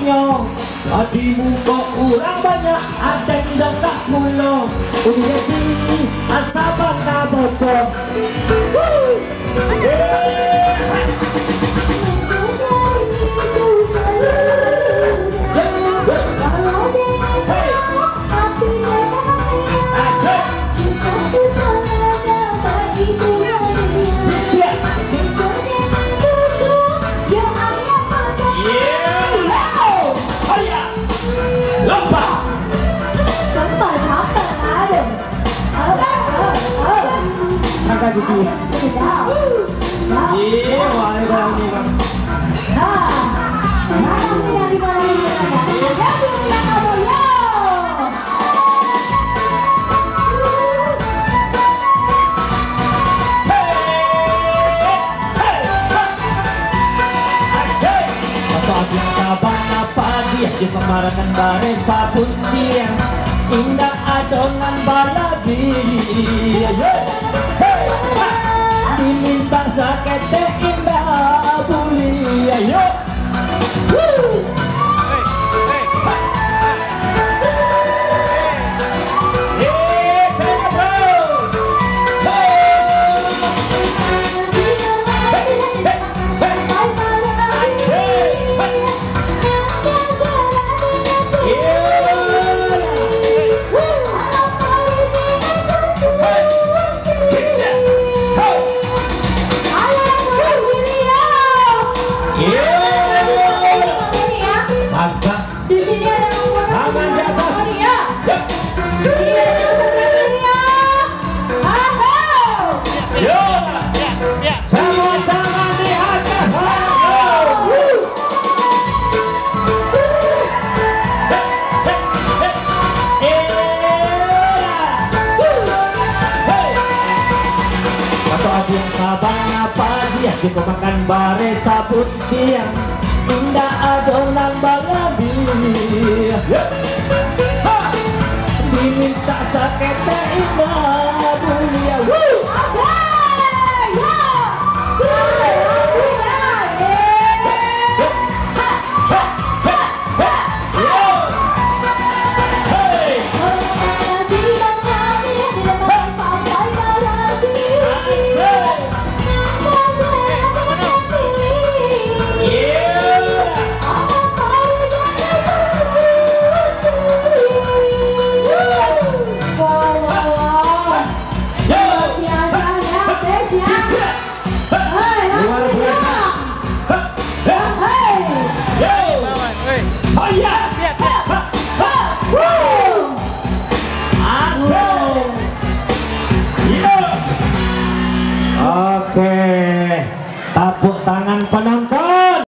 dinyo adimu kok kurang banyak ada yang tak mulo udah sih asabang na bocor di sini. Iya, wah ini kalau ini kan. Yang di bawah ini di pemarakan bare sabun tiang indah adonan balabi diminta sakete indah buli ayo kita makan bare sabut tiang indah adonan balabi diminta sakete indah mulia Oke, tepuk tangan penonton.